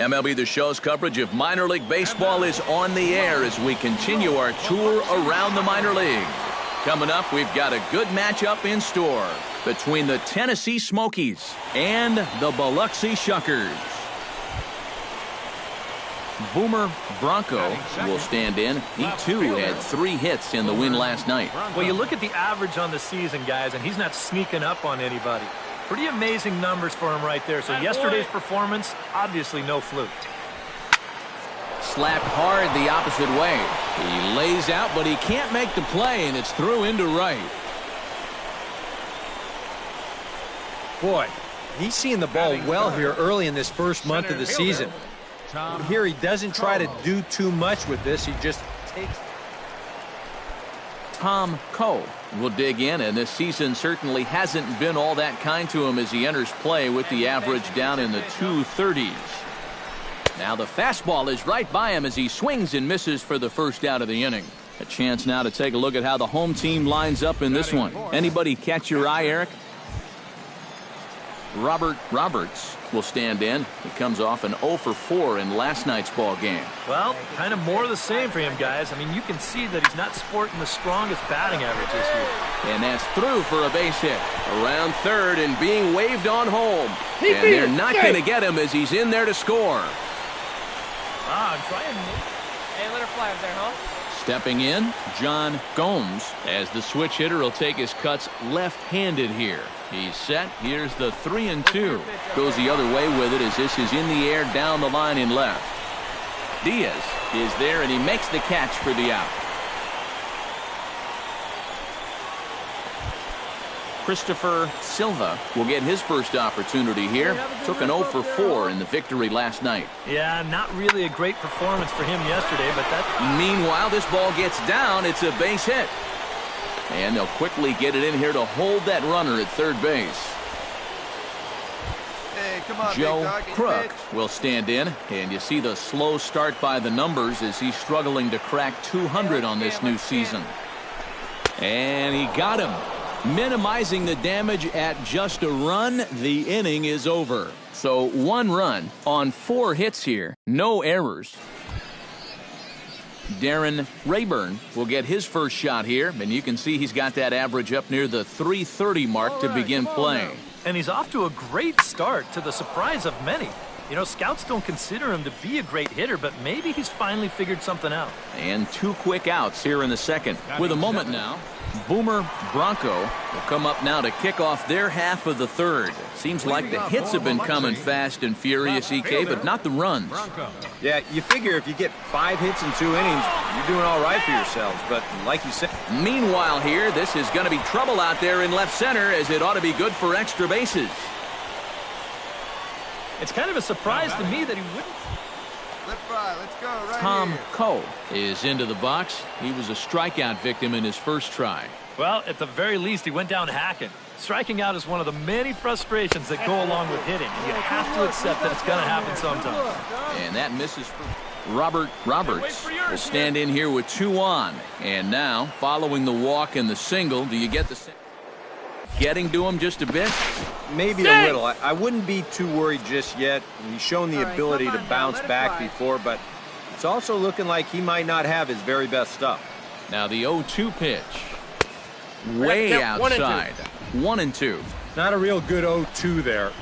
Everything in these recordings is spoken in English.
MLB The Show's coverage of minor league baseball is on the air as we continue our tour around the minor league. Coming up, we've got a good matchup in store between the Tennessee Smokies and the Biloxi Shuckers. Boomer Bronco will stand in. He, too, had 3 hits in the win last night. Well, you look at the average on the season, guys, and he's not sneaking up on anybody. Pretty amazing numbers for him right there. So yesterday's performance, obviously no fluke. Slapped hard the opposite way. He lays out, but he can't make the play, and it's through into right. Boy, he's seeing the ball well here early in this first month of the season. Here he doesn't try to do too much with this. He just takes. Tom Coe will dig in, and this season certainly hasn't been all that kind to him as he enters play with the average down in the 230s. Now the fastball is right by him as he swings and misses for the first out of the inning. A chance now to take a look at how the home team lines up in this one. Anybody catch your eye, Eric? Robert Roberts will stand in. He comes off an 0 for 4 in last night's ball game. Well, kind of more of the same for him, guys. I mean, you can see that he's not sporting the strongest batting average this year. And that's through for a base hit. Around third and being waved on home. And they're not going to get him as he's in there to score. I'm trying. Hey, let her fly up there, huh? Stepping in, John Gomes, as the switch hitter will take his cuts left-handed here. He's set. Here's the 3-2. Goes the other way with it as this is in the air down the line in left. Diaz is there, and he makes the catch for the out. Christopher Silva will get his first opportunity here. Took an 0 for 4 in the victory last night. Yeah, not really a great performance for him yesterday, but that. Meanwhile, this ball gets down. It's a base hit. And they'll quickly get it in here to hold that runner at third base. Hey, come on, Joe Crook will stand in, and you see the slow start by the numbers as he's struggling to crack 200 on this new season. And he got him. Minimizing the damage at just a run. The inning is over. So 1 run on 4 hits here. No errors. Darren Rayburn will get his first shot here, and you can see he's got that average up near the 330 mark to begin playing. And he's off to a great start, to the surprise of many. You know, scouts don't consider him to be a great hitter, but maybe he's finally figured something out. And 2 quick outs here in the second. With a moment now, Boomer Bronco will come up now to kick off their half of the third. Seems like the hits have been coming fast and furious, EK, but not the runs. Yeah, you figure if you get 5 hits in 2 innings, you're doing all right for yourselves. But like you said. Meanwhile here, this is going to be trouble out there in left center, as it ought to be good for extra bases. It's kind of a surprise to me that he wouldn't. Let's fly. Let's go right Tom here. Coe is into the box. He was a strikeout victim in his first try. Well, at the very least, he went down hacking. Striking out is one of the many frustrations that go along with hitting, and you have to accept that it's going to happen sometimes. And that misses for Robert Roberts will stand in here with 2 on. And now, following the walk and the single, do you get the getting to him just a bit? Maybe a little. I wouldn't be too worried just yet. He's shown the ability to bounce back before, but it's also looking like he might not have his very best stuff. Now the 0-2 pitch. Way outside. 1-2. Not a real good 0-2 there.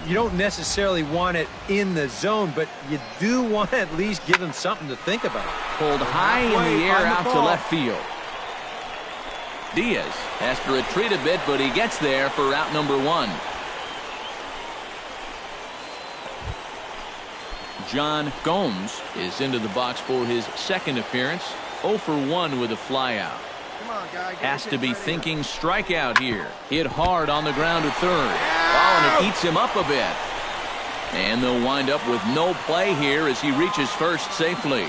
You don't necessarily want it in the zone, but you do want to at least give him something to think about. Pulled high in the air out to left field. Diaz has to retreat a bit, but he gets there for out number 1. John Gomes is into the box for his second appearance. 0 for 1 with a flyout. Has to be thinking strikeout here. Hit hard on the ground at third. Oh, and it eats him up a bit. And they'll wind up with no play here as he reaches first safely.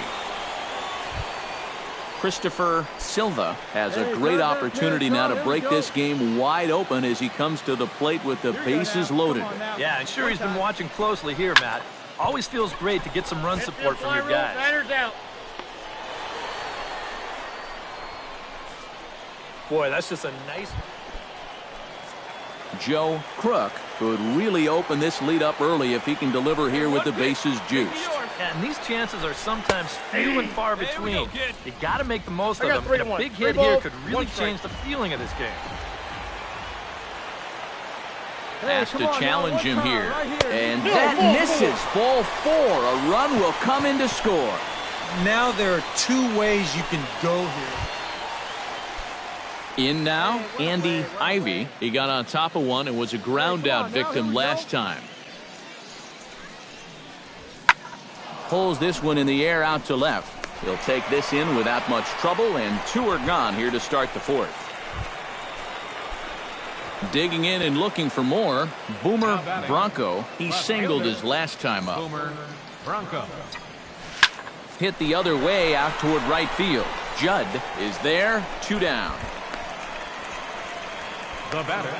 Christopher Silva has a great opportunity now to break this game wide open as he comes to the plate with the bases loaded. Yeah, I'm sure he's been watching closely here, Matt. Always feels great to get some run support from your guys. Boy, that's just a nice. Joe Crook could really open this lead up early if he can deliver here with the bases juiced. And these chances are sometimes few and far between. You got to make the most of them. And a big hit here could really change the feeling of this game. Has to challenge him here. And that misses. Ball 4. A run will come in to score. Now there are two ways you can go here. In now, Andy Ivy. He got on top of one and was a ground out victim last time. Pulls this one in the air out to left. He'll take this in without much trouble, and 2 are gone here to start the 4th. Digging in and looking for more, Boomer Bronco. He singled his last time up. Boomer Bronco. Hit the other way out toward right field. Judd is there, 2 down. The batter,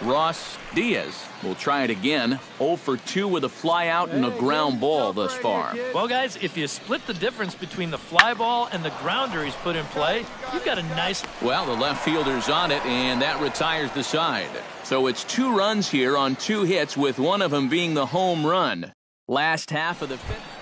Ross Diaz will try it again. 0 for 2 with a fly out and a ground ball thus far. Well, guys, if you split the difference between the fly ball and the grounder he's put in play, you've got a nice... Well, the left fielder's on it, and that retires the side. So it's 2 runs here on 2 hits, with one of them being the home run. Last half of the 5th.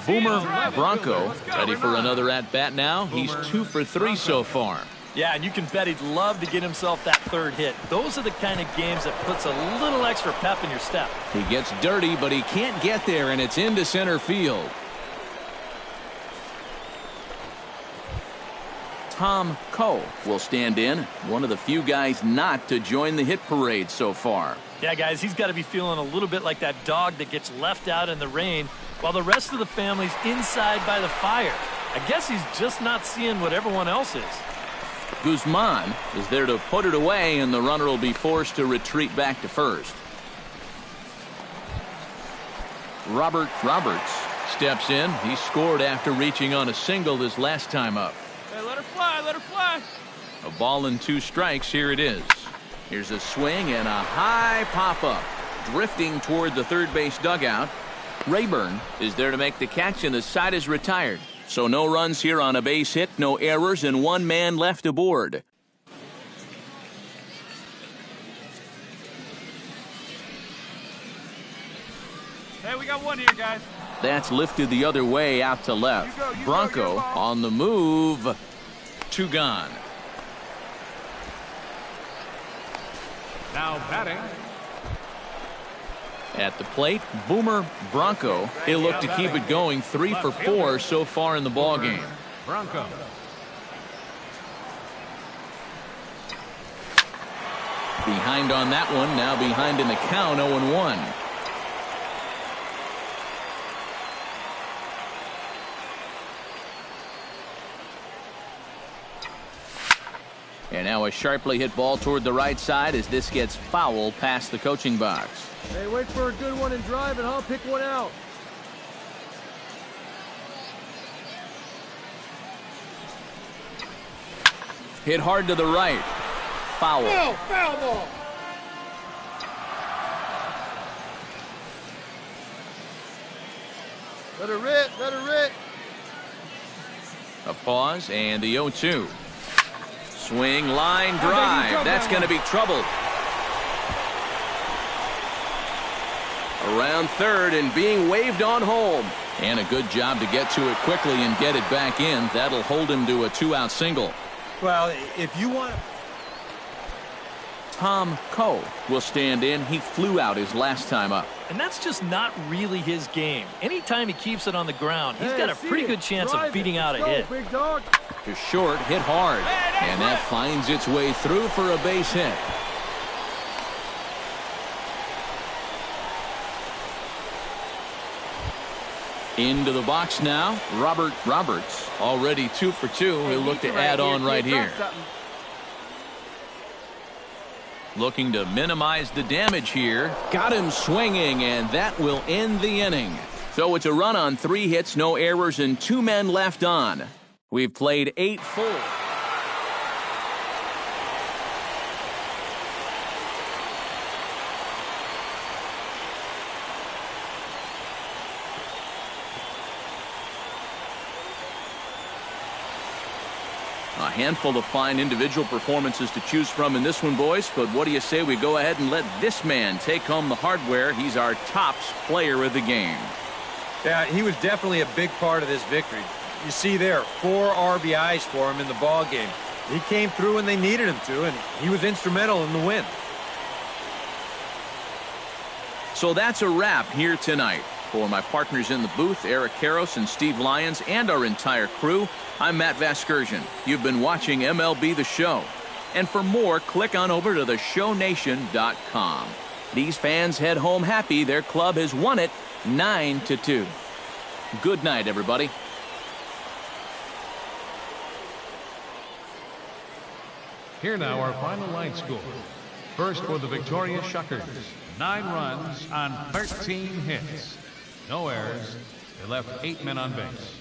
Boomer Bronco ready for another at-bat now. He's 2 for 3 so far. Yeah, and you can bet he'd love to get himself that 3rd hit. Those are the kind of games that puts a little extra pep in your step. He gets dirty, but he can't get there, and it's into center field. Tom Coe will stand in, one of the few guys not to join the hit parade so far. Yeah, guys, he's got to be feeling a little bit like that dog that gets left out in the rain while the rest of the family's inside by the fire. I guess he's just not seeing what everyone else is. Guzman is there to put it away, and the runner will be forced to retreat back to first. Robert Roberts steps in. He scored after reaching on a single his last time up. Hey, let her fly, let her fly. A ball and 2 strikes. Here it is. Here's a swing and a high pop-up. Drifting toward the third base dugout. Rayburn is there to make the catch, and the side is retired. So no runs here on a base hit, no errors, and 1 man left aboard. Hey, we got 1 here, guys. That's lifted the other way out to left. Bronco on the move. 2 gone. Now batting, At the plate, Boomer Bronco. He'll look to keep it going. 3 for 4 so far in the ballgame. Bronco. Behind on that one, now behind in the count, 0-1. And now a sharply hit ball toward the right side as this gets foul past the coaching box. Hey, wait for a good one and drive it, huh? Pick one out. Hit hard to the right. Foul. No, foul ball. Let her rip, let her rip. A pause and the 0-2. Swing, line, drive. That's going to be trouble. Around third and being waved on home. And a good job to get to it quickly and get it back in. That'll hold him to a 2-out single. Well, if you want... Tom Coe will stand in. He flew out his last time up. And that's just not really his game. Anytime he keeps it on the ground, he's got a pretty good chance of beating out a hit. Big dog. To short, hit hard. And that finds its way through for a base hit. Into the box now, Robert Roberts. Already 2 for 2. He'll look to add on right here. Looking to minimize the damage here. Got him swinging, and that will end the inning. So it's a run on 3 hits, no errors, and 2 men left on. We've played 8 full. A handful of fine individual performances to choose from in this one, boys. But what do you say we go ahead and let this man take home the hardware? He's our tops player of the game. Yeah, he was definitely a big part of this victory. You see there, 4 RBIs for him in the ball game. He came through when they needed him to, and he was instrumental in the win. So that's a wrap here tonight. For my partners in the booth, Eric Karros and Steve Lyons, and our entire crew, I'm Matt Vasgersian. You've been watching MLB The Show. And for more, click on over to theshownation.com. These fans head home happy. Their club has won it 9-2. Good night, everybody. Here now our final line score. First for the victorious Shuckers, 9 runs on 13 hits. No errors. They left 8 men on base.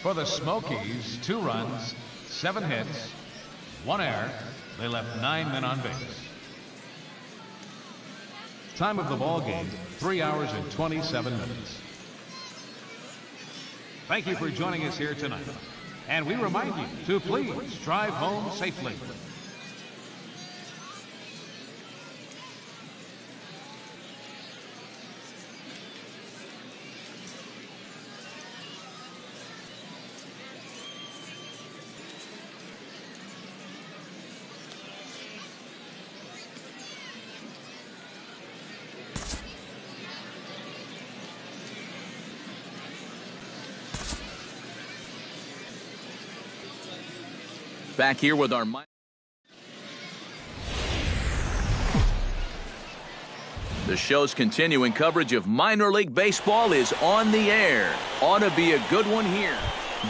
For the Smokies, 2 runs, 7 hits, 1 error. They left 9 men on base. Time of the ball game, 3 hours and 27 minutes. Thank you for joining us here tonight. And we remind you to please drive home safely. Back here with our... The show's continuing coverage of minor league baseball is on the air. Ought to be a good one here.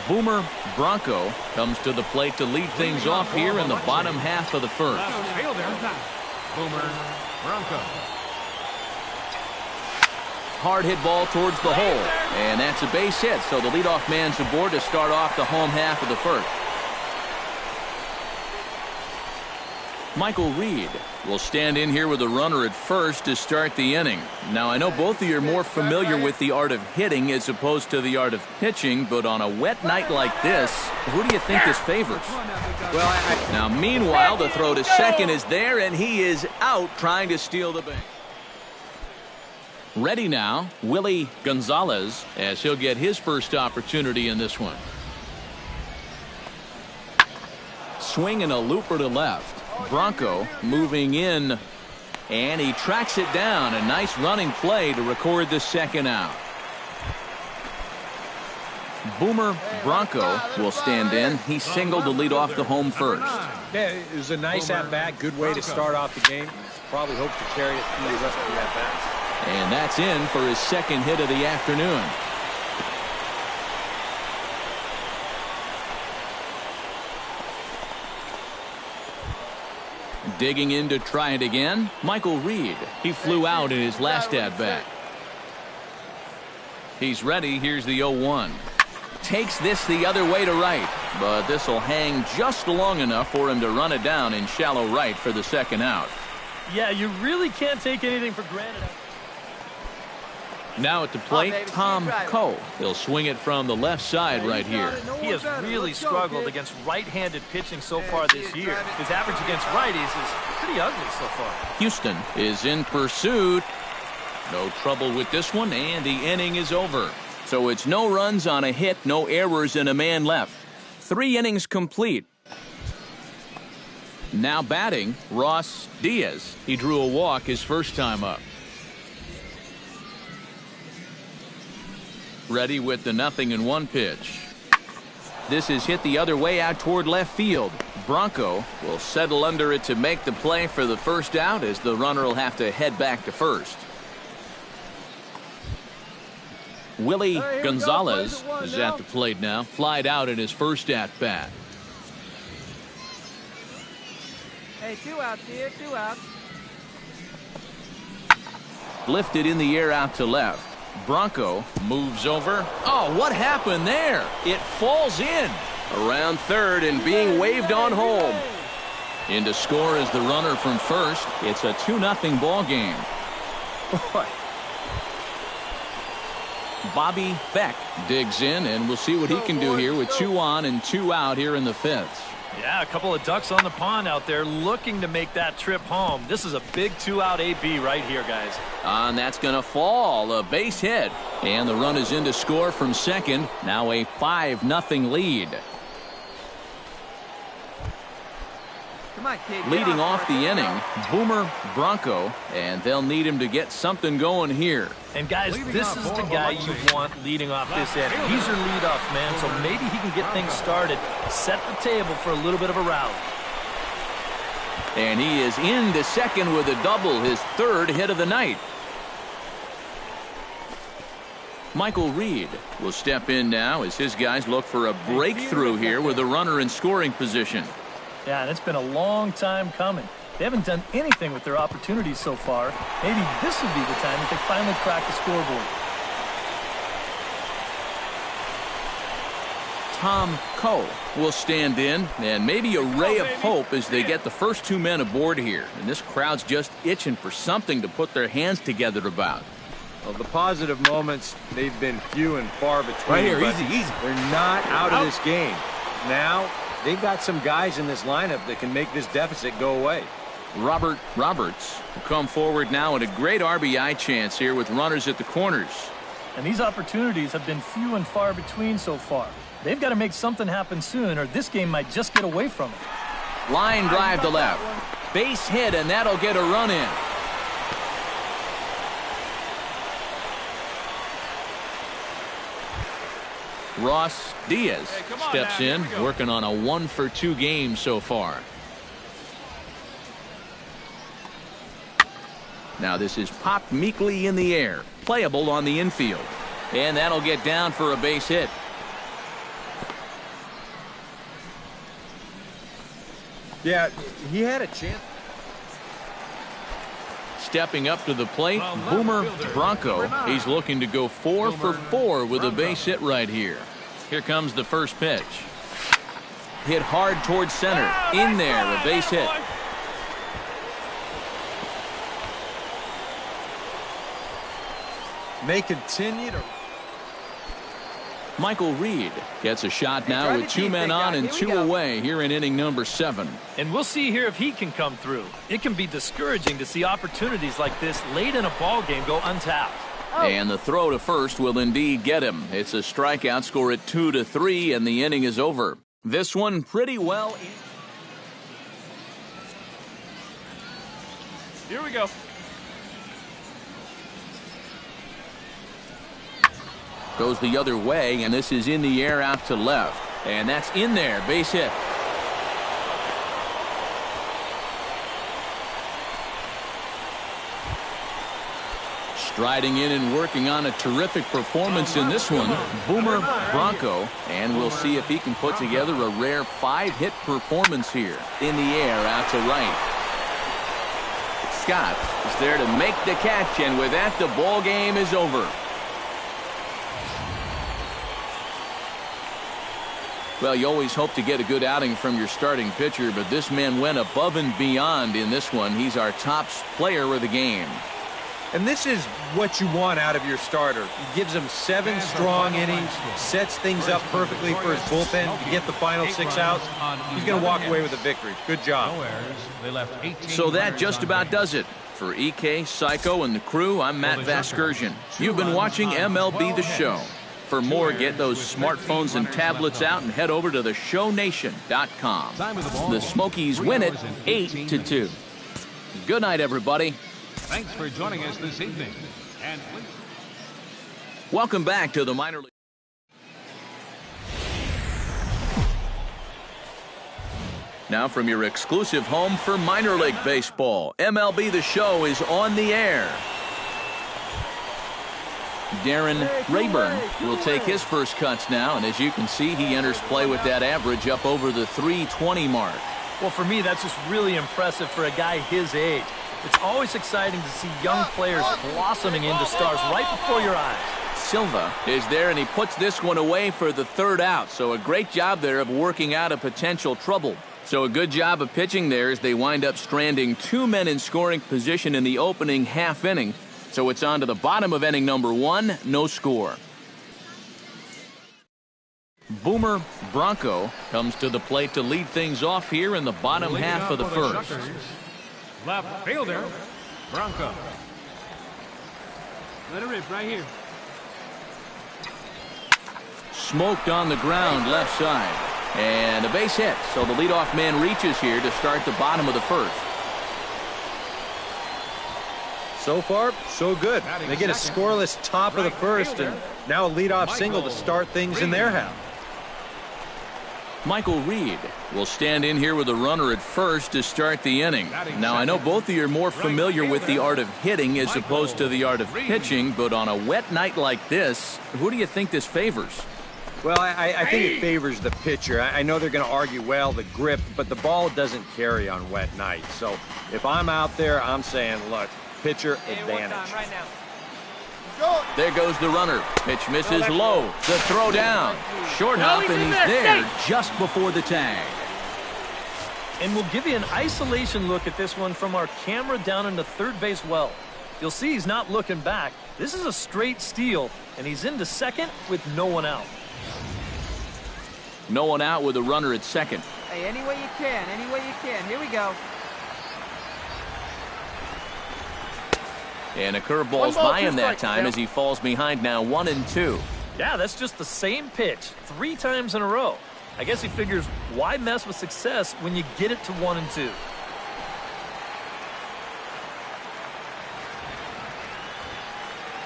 Boomer Bronco comes to the plate to lead things off here in the bottom half of the first. Boomer Bronco. Hard hit ball towards the hole, and that's a base hit, so the leadoff man's aboard to start off the home half of the first. Michael Reed will stand in here with a runner at first to start the inning. Now, I know both of you are more familiar with the art of hitting as opposed to the art of pitching, but on a wet night like this, who do you think this favors? Well, now, meanwhile, the throw to second is there, and he is out trying to steal the base. Ready now, Willie Gonzalez, as he'll get his first opportunity in this one. Swing and a looper to left. Bronco moving in, and he tracks it down. A nice running play to record the second out. Boomer Bronco will stand in. He singled to lead off the home first. Yeah, it was a nice at-bat, good way to start off the game. Probably hopes to carry it through the rest of the at-bats. And that's in for his second hit of the afternoon. Digging in to try it again, Michael Reed. He flew out in his last at-bat. He's ready. Here's the 0-1. Takes this the other way to right, but this will hang just long enough for him to run it down in shallow right for the second out. Yeah, you really can't take anything for granted. Now at the plate, Tom Coe. He'll swing it from the left side right here. He has really struggled against right-handed pitching so far this year. His average against righties is pretty ugly so far. Houston is in pursuit. No trouble with this one, and the inning is over. So it's no runs on a hit, no errors, and a man left. 3 innings complete. Now batting, Ross Diaz. He drew a walk his first time up. Ready with the 0-1 pitch. This is hit the other way out toward left field. Bronco will settle under it to make the play for the first out, as the runner will have to head back to first. Willie Gonzalez is at the plate now. Flied out in his first at-bat. Hey, 2 outs here, 2 outs. Lifted in the air out to left. Bronco moves over. Oh, what happened there? It falls in. Around third and being waved on home. In to score is the runner from first. It's a 2-0 ball game. Bobby Beck digs in, and we'll see what he can do here with 2 on and 2 out here in the 5th. Yeah, a couple of ducks on the pond out there looking to make that trip home. This is a big 2-out AB right here, guys. And that's going to fall. A base hit. And the run is in to score from second. Now a 5-0 lead. Come on, kid. Leading off the inning, Boomer Bronco, and they'll need him to get something going here. And guys, this is the guy you want leading off this inning. He's your leadoff man, so maybe he can get things started, set the table for a little bit of a rally. And he is into second with a double, his 3rd hit of the night. Michael Reed will step in now as his guys look for a breakthrough here with a runner in scoring position. Yeah, and it's been a long time coming. They haven't done anything with their opportunities so far. Maybe this would be the time that they finally crack the scoreboard. Tom Coe will stand in, and maybe a ray of hope as they get the first 2 men aboard here. And this crowd's just itching for something to put their hands together about. Well, the positive moments, they've been few and far between. Right here, easy. They're not out of this game. Now, they've got some guys in this lineup that can make this deficit go away. Robert Roberts will come forward now at a great RBI chance here with runners at the corners. And these opportunities have been few and far between so far. They've got to make something happen soon, or this game might just get away from it. Line drive to left. Base hit, and that'll get a run in. Ross Diaz steps in, working on a 1-for-2 game so far. Now this is popped meekly in the air, playable on the infield, and that'll get down for a base hit. Yeah, he had a chance. Stepping up to the plate, Boomer Bronco. He's looking to go 4 for 4 with a base hit right here. Here comes the first pitch. Hit hard towards center. In there, a base hit. They continue to... Michael Reed gets a shot now with 2 men on and 2 away here in inning number 7. And we'll see here if he can come through. It can be discouraging to see opportunities like this late in a ball game go untapped. And the throw to first will indeed get him. It's a strikeout, score at 2-3, and the inning is over. This one pretty well. Here we go. Goes the other way, and this is in the air out to left. And that's in there, base hit. Striding in and working on a terrific performance in this one, Boomer Bronco. And we'll see if he can put together a rare 5-hit performance here. In the air out to right. Scott is there to make the catch, and with that, the ball game is over. Well, you always hope to get a good outing from your starting pitcher, but this man went above and beyond in this one. He's our top player of the game. And this is what you want out of your starter. He gives them 7 strong innings, sets things up perfectly for his bullpen to get the final 6 outs. He's going to walk away with a victory. Good job. So that just about does it. For EK, Psycho, and the crew, I'm Matt Vasgersian. You've been watching MLB The Show. For more, get those smartphones and tablets out and head over to theshownation.com. The Smokies win it 8-2. Good night, everybody. Thanks for joining us this evening. And welcome back to the minor league. Now from your exclusive home for minor league baseball, MLB The Show is on the air. Darren Rayburn will take his first cuts now, and as you can see, he enters play with that average up over the 320 mark. Well, for me, that's just really impressive for a guy his age. It's always exciting to see young players blossoming into stars right before your eyes. Silva is there, and he puts this one away for the 3rd out. So a great job there of working out a potential trouble. So a good job of pitching there as they wind up stranding 2 men in scoring position in the opening half inning. So it's on to the bottom of inning number 1, no score. Boomer Bronco comes to the plate to lead things off here in the bottom half of the first. Left fielder, Bronco. Let it rip right here. Smoked on the ground left side. And a base hit. So the leadoff man reaches here to start the bottom of the first. So far, so good. They get a scoreless top of the first, and now a leadoff single to start things in their half. Michael Reed will stand in here with a runner at first to start the inning. Now, I know both of you are more familiar with the art of hitting as opposed to the art of pitching, but on a wet night like this, who do you think this favors? Well, I think it favors the pitcher. I know they're going to argue, well, the grip, but the ball doesn't carry on wet nights. So if I'm out there, I'm saying, look, pitcher advantage. Right now. There goes the runner. Pitch misses low. The throw down. Short hop, and he's there just before the tag. And we'll give you an isolation look at this one from our camera down into third base well. You'll see he's not looking back. This is a straight steal, and he's into second with no one out. No one out with a runner at second. Hey, any way you can, any way you can. Here we go. And a curveball's by him that time as he falls behind now 1-2. Yeah, that's just the same pitch 3 times in a row. I guess he figures, why mess with success when you get it to 1-2?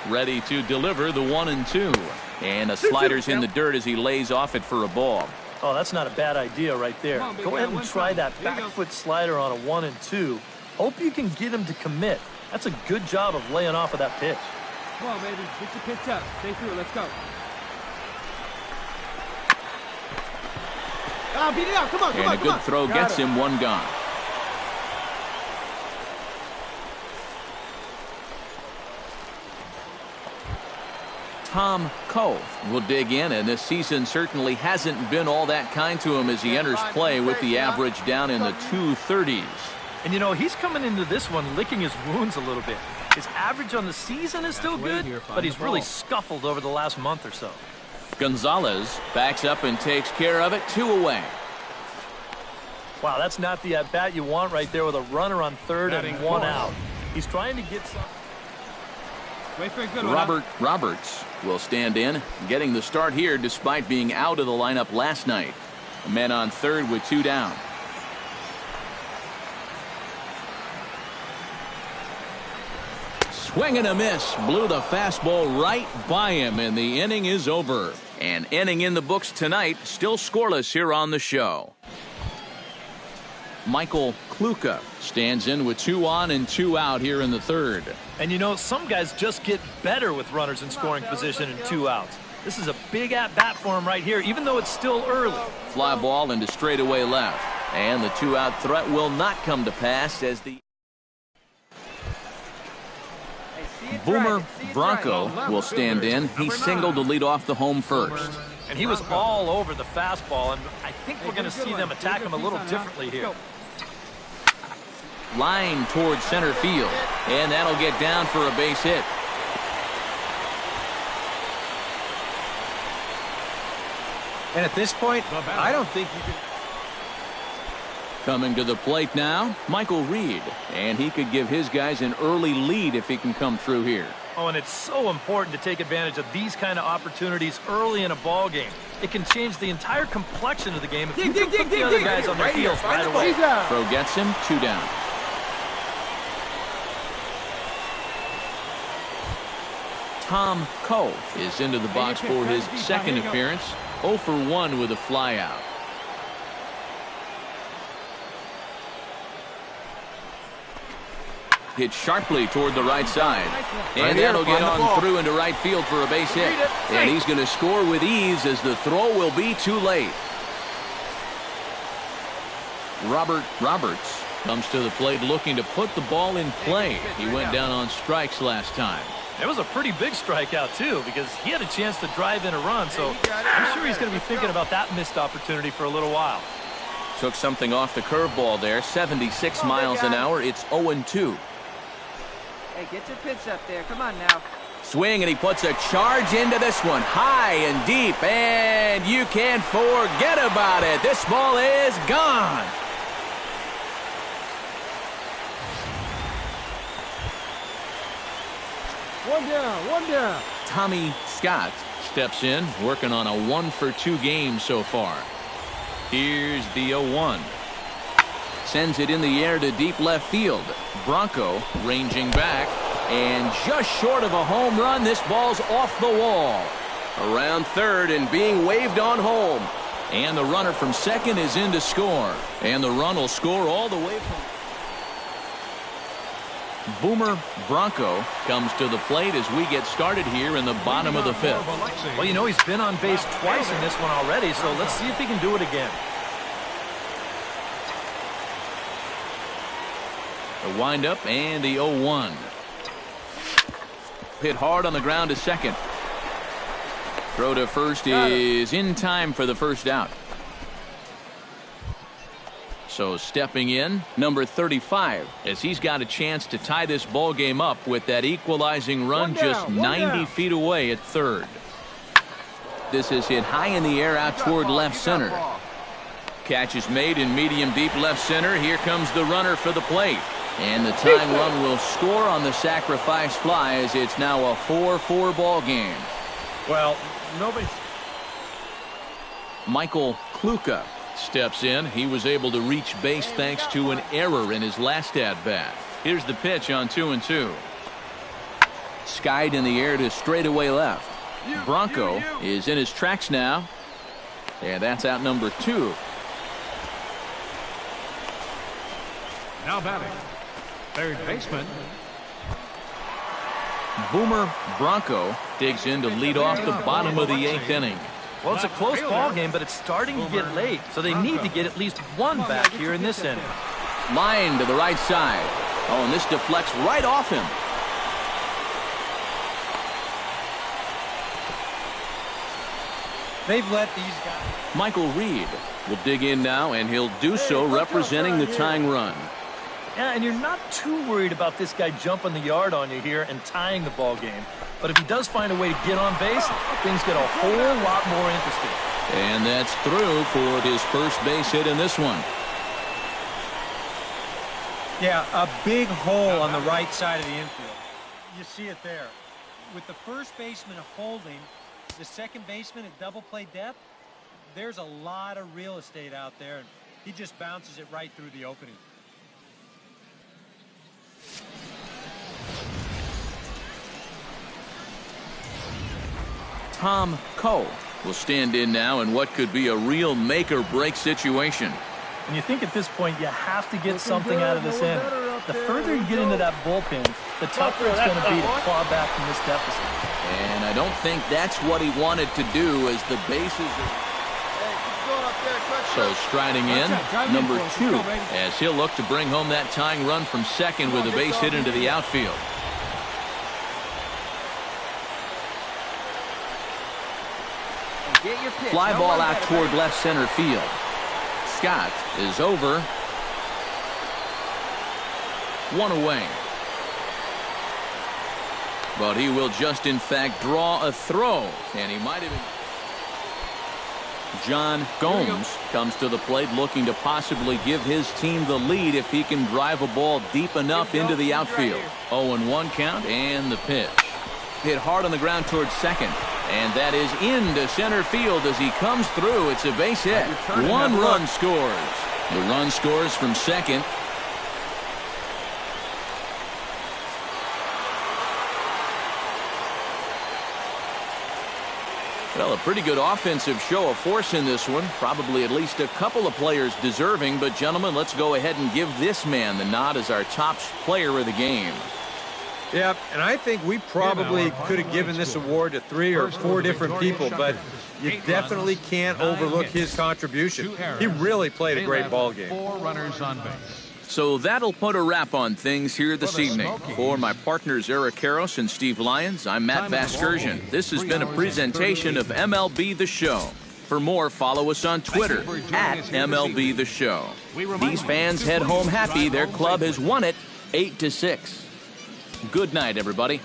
Ready to deliver the 1-2. And a slider's in the dirt as he lays off it for a ball. Oh, that's not a bad idea right there. Go ahead and try that back foot slider on a 1-2. Hope you can get him to commit. That's a good job of laying off of that pitch. Come on, baby. Get your pitch up. Stay through it. Let's go. Beat it out. Come on, come on, And a good throw gets him one gone. Tom Cove will dig in, and this season certainly hasn't been all that kind to him as he enters play with the average down in the 230s. And, you know, he's coming into this one licking his wounds a little bit. His average on the season is still good, but he's really scuffled over the last month or so. Gonzalez backs up and takes care of it, 2 away. Wow, that's not the at-bat you want right there with a runner on third and 1 out. He's trying to get some. Wait for a good one. Robert Roberts will stand in, getting the start here despite being out of the lineup last night. A man on third with 2 down. Swing and a miss. Blew the fastball right by him, and the inning is over. An inning in the books tonight, still scoreless here on the show. Michael Kluka stands in with 2 on and 2 out here in the third. And you know, some guys just get better with runners in scoring position and 2 outs. This is a big at-bat for him right here, even though it's still early. Fly ball into straightaway left. And the 2-out threat will not come to pass as the Boomer Bronco will stand in. He singled to lead off the home first. And he was all over the fastball, and I think we're going to see them attack him a little differently here. Line towards center field, and that'll get down for a base hit. And at this point, I don't think you can. Coming to the plate now, Michael Reed, and he could give his guys an early lead if he can come through here. Oh, and it's so important to take advantage of these kind of opportunities early in a ball game. It can change the entire complexion of the game if you can put the other guys on their heels right away. Throw gets him, 2 down. Tom Cove is into the box for his second appearance. 0 for 1 with a flyout. Hit sharply toward the right side. And that'll get on through into right field for a base hit. And he's going to score with ease as the throw will be too late. Robert Roberts comes to the plate looking to put the ball in play. He went down on strikes last time. It was a pretty big strikeout, too, because he had a chance to drive in a run, so I'm sure he's going to be thinking about that missed opportunity for a little while. Took something off the curveball there, 76 miles an hour. It's 0-2. Hey, get your pitch up there. Come on now. Swing, and he puts a charge into this one. High and deep, and you can't forget about it. This ball is gone. One down, one down. Tommy Scott steps in, working on a 1-for-2 game so far. Here's the 0-1. Sends it in the air to deep left field. Bronco ranging back, and just short of a home run, this ball's off the wall. Around third and being waved on home. And the runner from second is in to score. And the run will score all the way from... Boomer Bronco comes to the plate as we get started here in the bottom of the fifth. Well, you know, he's been on base twice in this one already, so let's see if he can do it again. The windup and the 0-1. Hit hard on the ground to second. Throw to first is in time for the first out. So stepping in, number 35, as he's got a chance to tie this ball game up with that equalizing run just 90 feet away at third. This is hit high in the air out toward left center. Catch is made in medium deep left center. Here comes the runner for the plate. And the tying run will score on the sacrifice fly as it's now a 4-4 ball game. Well, nobody... Michael Kluka steps in. He was able to reach base thanks to an error in his last at-bat. Here's the pitch on 2-2. Skied in the air to straightaway left. Bronco is in his tracks now. And that's out number 2. Now batting, third baseman. Boomer Bronco digs in to lead off the bottom of the 8th inning. Well, it's a close ball game, but it's starting to get late, so they need to get at least one back here in this inning. Line to the right side. Oh, and this deflects right off him. They've let these guys... Michael Reed will dig in now, and he'll do so representing the tying run. Yeah, and you're not too worried about this guy jumping the yard on you here and tying the ball game. But if he does find a way to get on base, things get a whole lot more interesting. And that's through for his first base hit in this one. Yeah, a big hole on the right side of the infield. You see it there. With the first baseman holding, the second baseman at double play depth, there's a lot of real estate out there, and he just bounces it right through the opening. Tom Cole will stand in now in what could be a real make-or-break situation. And you think at this point you have to get something out of this inning. The further you get into that bullpen, the tougher it's going to be to claw back from this deficit. And I don't think that's what he wanted to do as the bases are... So striding in, number 2, as he'll look to bring home that tying run from second with a base hit into the outfield. Fly ball out toward left center field. Scott is over. 1 away. But he will just in fact draw a throw, and he might have been... John Gomes comes to the plate looking to possibly give his team the lead if he can drive a ball deep enough into the outfield. 0-1 count, and the pitch. Hit hard on the ground towards second, and that is into center field as he comes through. It's a base hit. 1 run scores. The run scores from second. Well, a pretty good offensive show of force in this one. Probably at least a couple of players deserving. But, gentlemen, let's go ahead and give this man the nod as our top player of the game. Yeah, and I think we probably could have given this award to 3 or 4 different people, but you definitely can't overlook his contribution. He really played a great ball game. 4 runners on base. So that'll put a wrap on things here this evening. For my partners Eric Karros and Steve Lyons, I'm Matt Vasgersian. This has been a presentation of MLB The Show. For more, follow us on Twitter at MLB The Show. These fans head home happy. Their club has won it 8-6. Good night, everybody.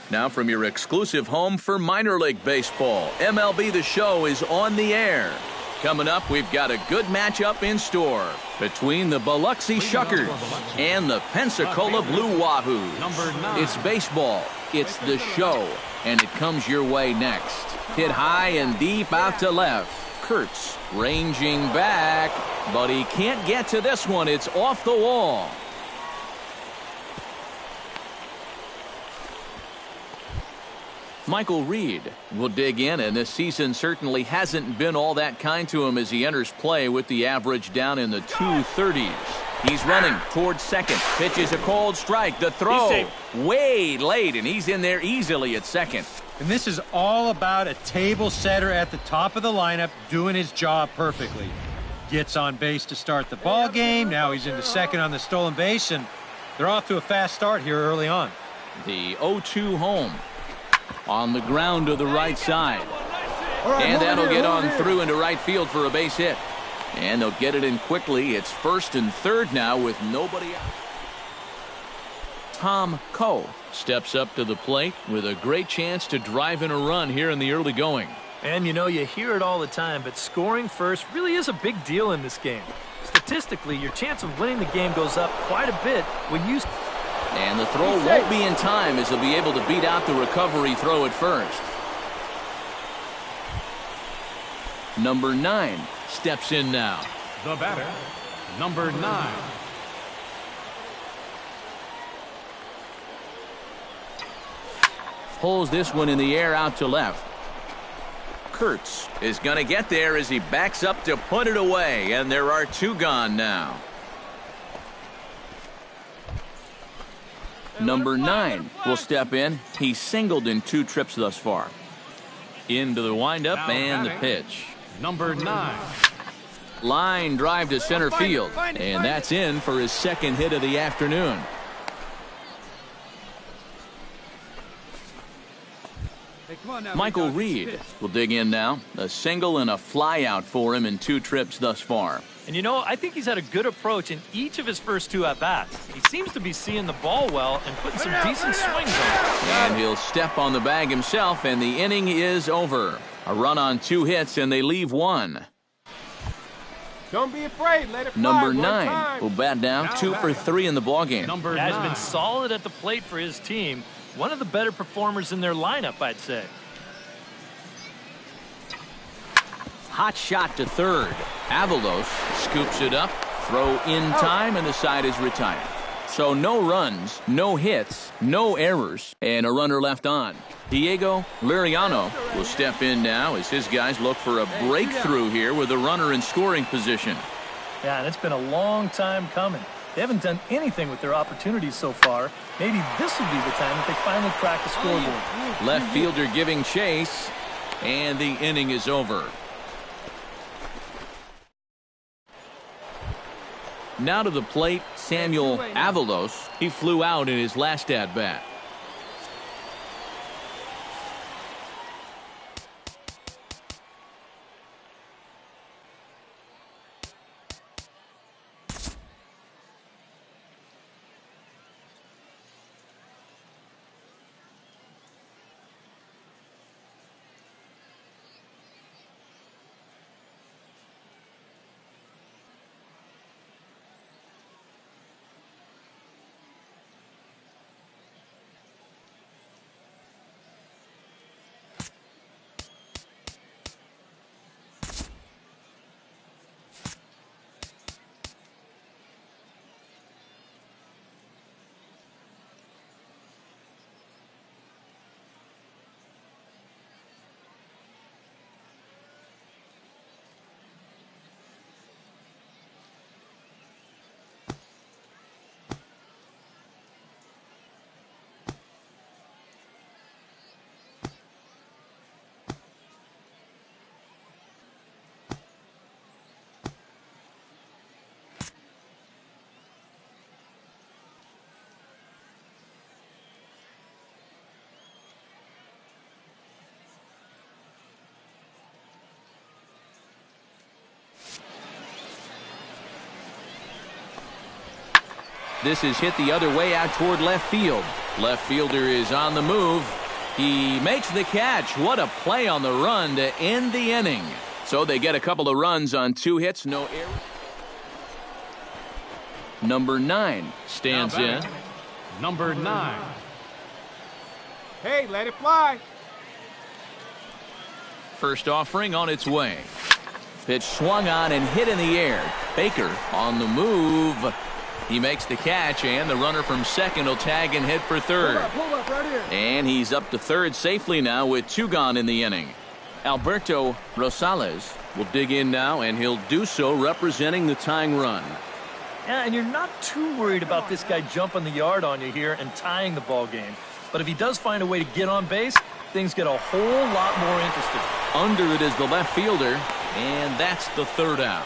Now from your exclusive home for minor league baseball, MLB The Show is on the air. Coming up, we've got a good matchup in store between the Biloxi Shuckers and the Pensacola Blue Wahoos. It's baseball, it's The Show, and it comes your way next. Hit high and deep out to left. Kurtz ranging back, but he can't get to this one. It's off the wall. Michael Reed will dig in, and this season certainly hasn't been all that kind to him as he enters play with the average down in the 230s. He's running towards second. Pitches a cold strike. The throw way late, and he's in there easily at second. And this is all about a table setter at the top of the lineup doing his job perfectly. Gets on base to start the ball game. Now he's into second on the stolen base, and they're off to a fast start here early on. The 0-2 home. On the ground to the right side. And that'll get on through into right field for a base hit. And they'll get it in quickly. It's first and third now with nobody out. Tom Coe steps up to the plate with a great chance to drive in a run here in the early going. And you know, you hear it all the time, but scoring first really is a big deal in this game. Statistically, your chance of winning the game goes up quite a bit when you... And the throw won't be in time as he'll be able to beat out the recovery throw at first. Number 9 steps in now. The batter, number 9. Pulls this one in the air out to left. Kurtz is going to get there as he backs up to put it away, and there are 2 gone now. Number 9 will step in. He's singled in 2 trips thus far. Into the windup and the pitch. Number 9. Line drive to center field, and that's in for his second hit of the afternoon. Michael Reed will dig in now. A single and a fly out for him in 2 trips thus far. And you know, I think he's had a good approach in each of his first 2 at-bats. He seems to be seeing the ball well and putting some decent swings on it. And he'll step on the bag himself, and the inning is over. A run on 2 hits, and they leave 1. Don't be afraid. Let it fly. Number 9 will bat down 2 for 3 in the ballgame. Number Has 9. been solid at the plate for his team. One of the better performers in their lineup, I'd say. Hot shot to third. Avalos scoops it up. Throw in time, and the side is retired. So no runs, no hits, no errors, and a runner left on. Diego Liriano will step in now as his guys look for a breakthrough here with a runner in scoring position. Yeah, and it's been a long time coming. They haven't done anything with their opportunities so far. Maybe this will be the time that they finally crack the scoreboard. Left fielder giving chase, and the inning is over. Now to the plate, Samuel Avalos. He flew out in his last at-bat. This is hit the other way out toward left field. Left fielder is on the move. He makes the catch. What a play on the run to end the inning. So they get a couple of runs on 2 hits, no errors. Number 9 stands in. Number 9. Hey, let it fly. First offering on its way. Pitch swung on and hit in the air. Baker on the move. He makes the catch, and the runner from second will tag and hit for third. Pull up right here. And he's up to third safely now with 2 gone in the inning. Alberto Rosales will dig in now, and he'll do so representing the tying run. Yeah, and you're not too worried about this guy jumping the yard on you here and tying the ball game. But if he does find a way to get on base, things get a whole lot more interesting. Under it is the left fielder, and that's the third out.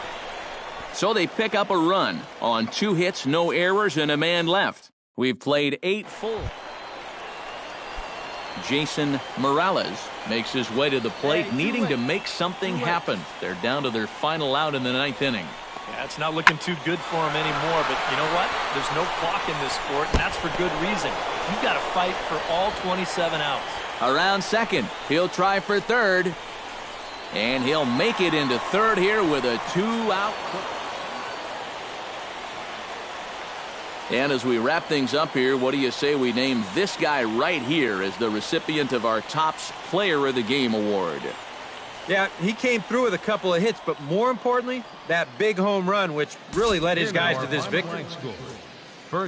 So they pick up a run on 2 hits, no errors, and a man left. We've played 8 full. Jason Morales makes his way to the plate, needing to make something happen. They're down to their final out in the 9th inning. Yeah, it's not looking too good for him anymore, but you know what? There's no clock in this sport, and that's for good reason. You've got to fight for all 27 outs. Around second, he'll try for third, and he'll make it into third here with a 2-out. And as we wrap things up here, what do you say we name this guy right here as the recipient of our Topps Player of the Game award? Yeah, he came through with a couple of hits, but more importantly, that big home run, which really led his guys to this victory.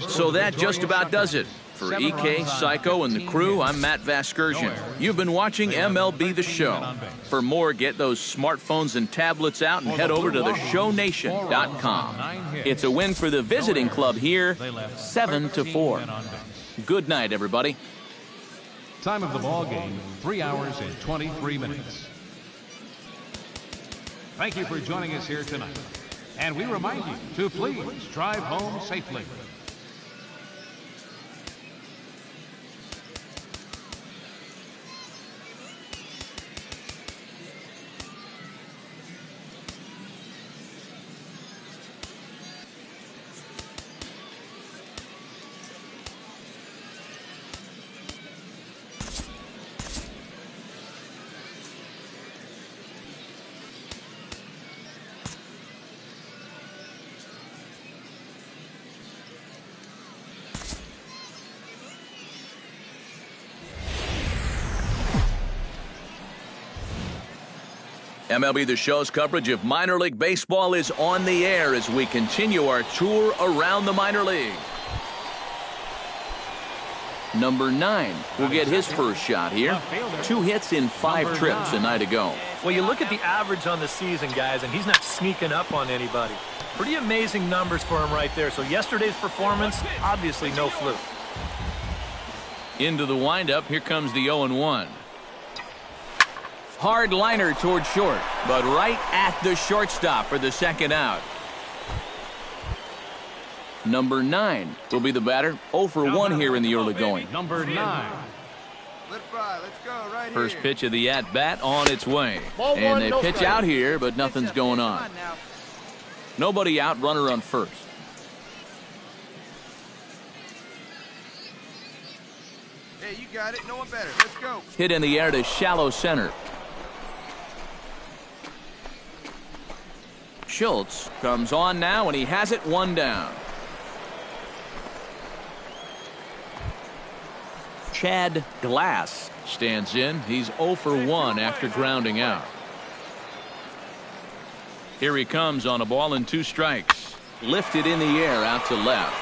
So that just about does it. For EK, Psycho, and the crew, I'm Matt Vasgersian. You've been watching MLB The Show. For more, get those smartphones and tablets out and head over to theshownation.com. It's a win for the visiting club here, 7-4. Good night, everybody. Time of the ball game, 3 hours and 23 minutes. Thank you for joining us here tonight. And we remind you to please drive home safely. MLB The Show's coverage of minor league baseball is on the air as we continue our tour around the minor league. Number 9 will get his first shot here. 2 hits in 5 trips a night ago. Well, you look at the average on the season, guys, and he's not sneaking up on anybody. Pretty amazing numbers for him right there. So yesterday's performance, obviously no fluke. Into the windup, here comes the 0-1. Hard liner toward short, but right at the shortstop for the second out. Number 9 will be the batter. 0 for 1 here in the early going. Number 9. Let it fly. Let's go right here. First pitch of the at-bat on its way. And they pitch out here, but nothing's going on. Nobody out, runner on first. Hey, you got it. No one better. Let's go. Hit in the air to shallow center. Schultz comes on now, and he has it 1 down. Chad Glass stands in. He's 0 for 1 after grounding out. Here he comes on a ball and 2 strikes. Lifted in the air out to left.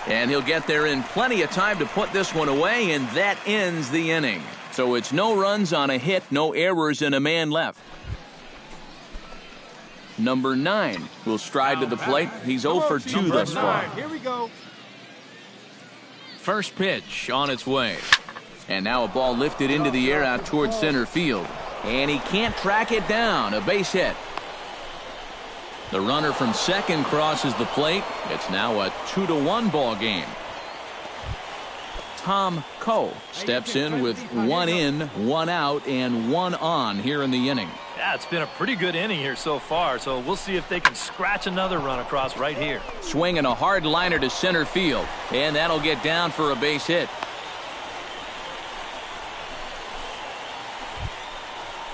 And he'll get there in plenty of time to put this one away, and that ends the inning. So it's no runs on a hit, no errors, and a man left. Number 9 will stride to the plate. He's 0 for 2 thus far. Here we go. First pitch on its way. And now a ball lifted into the air out towards center field. And he can't track it down. A base hit. The runner from second crosses the plate. It's now a 2-1 ball game. Tom Coe steps in with 1 in, 1 out, and 1 on here in the inning. Yeah, it's been a pretty good inning here so far, so we'll see if they can scratch another run across right here. Swinging a hard liner to center field, and that'll get down for a base hit.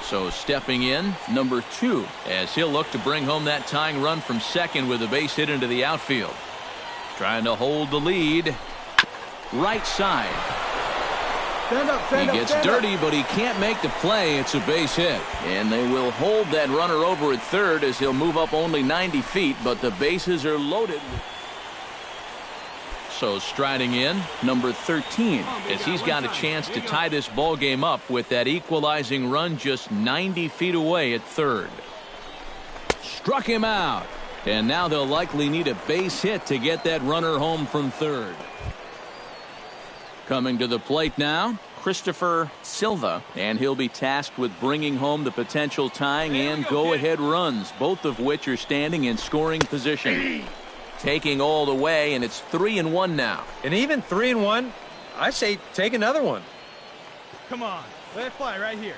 So stepping in, number 2, as he'll look to bring home that tying run from second with a base hit into the outfield. Trying to hold the lead. Right side. He gets dirty, but he can't make the play. It's a base hit. And they will hold that runner over at third as he'll move up only 90 feet, but the bases are loaded. So striding in, number 13, as he's got a chance to tie this ball game up with that equalizing run just 90 feet away at third. Struck him out. And now they'll likely need a base hit to get that runner home from third. Coming to the plate now, Christopher Silva, and he'll be tasked with bringing home the potential tying and go-ahead runs, both of which are standing in scoring position. Taking all the way, and it's 3-1 now. And even 3-1, I say take another one. Come on, let it fly right here.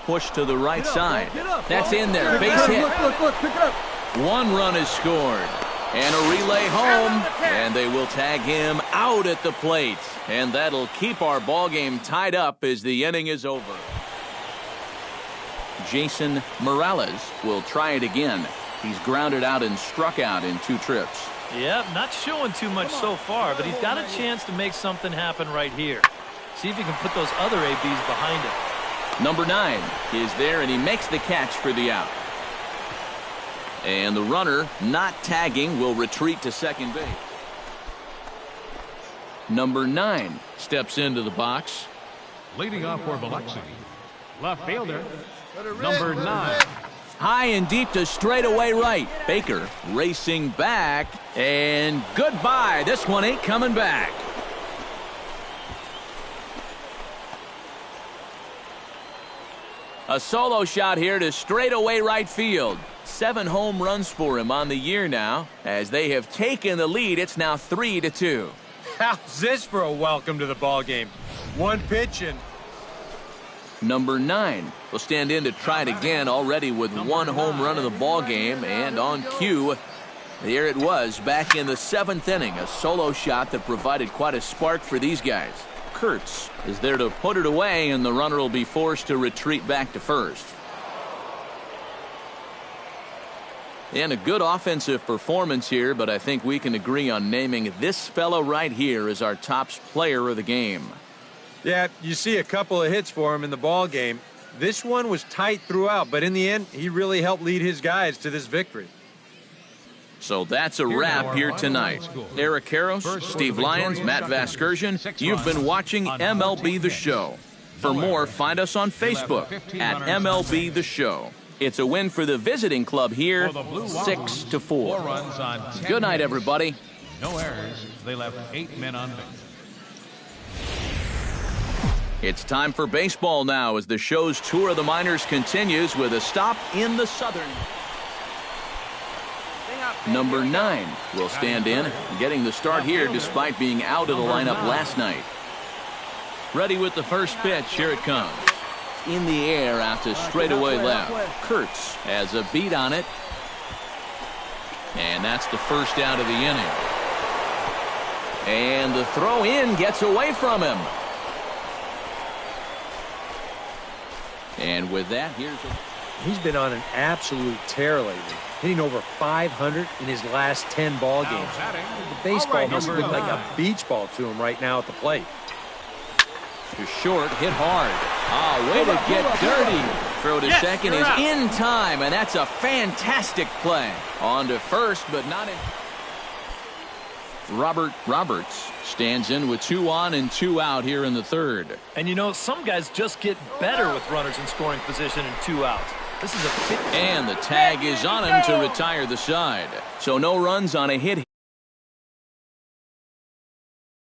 Push to the right side. Get up, That's in there. Base hit. Look, pick it up. One run is scored. And a relay home. And they will tag him out at the plate. And that'll keep our ball game tied up as the inning is over. Jason Morales will try it again. He's grounded out and struck out in 2 trips. Yep, not showing too much so far, but he's got a chance to make something happen right here. See if he can put those other ABs behind him. Number 9 is there, and he makes the catch for the out. And the runner, not tagging, will retreat to second base. Number 9 steps into the box. Leading off for Biloxi, left fielder, number 9. High and deep to straightaway right. Baker racing back, and goodbye. This one ain't coming back. A solo shot here to straightaway right field. 7 home runs for him on the year now. As they have taken the lead, it's now 3-2. How's this for a welcome to the ball game? One pitch and... Number 9 will stand in to try it again, already with 1 home run of the ball game, and on cue, there it was back in the 7th inning, a solo shot that provided quite a spark for these guys. Kurtz is there to put it away, and the runner will be forced to retreat back to first. And a good offensive performance here, but I think we can agree on naming this fellow right here as our top player of the game. Yeah, you see a couple of hits for him in the ball game. This one was tight throughout, but in the end, he really helped lead his guys to this victory. So that's a wrap here tonight. Eric Karros, Steve Lyons, Matt Vasgersian, you've been watching MLB The Show. For more, find us on Facebook at MLB The Show. It's a win for the visiting club here, 6-4. Good night, everybody. No errors. They left 8 men on base. It's time for baseball now as the show's tour of the minors continues with a stop in the Southern. Number 9 will stand in, getting the start here despite being out of the lineup last night. Ready with the first pitch. Here it comes. In the air out to straightaway left. Kurtz has a beat on it. And that's the first out of the inning. And the throw in gets away from him. And with that, He's been on an absolute tear lately, hitting over 500 in his last 10 ball games. The baseball must look like a beach ball to him right now at the plate. To short, hit hard. Way to get dirty. Throw to second is in time, and that's a fantastic play. On to first, but not in. Robert Roberts stands in with 2 on and 2 out here in the third. And you know, some guys just get better with runners in scoring position and 2 outs. This is a big... And the tag is on him to retire the side. So no runs on a hit.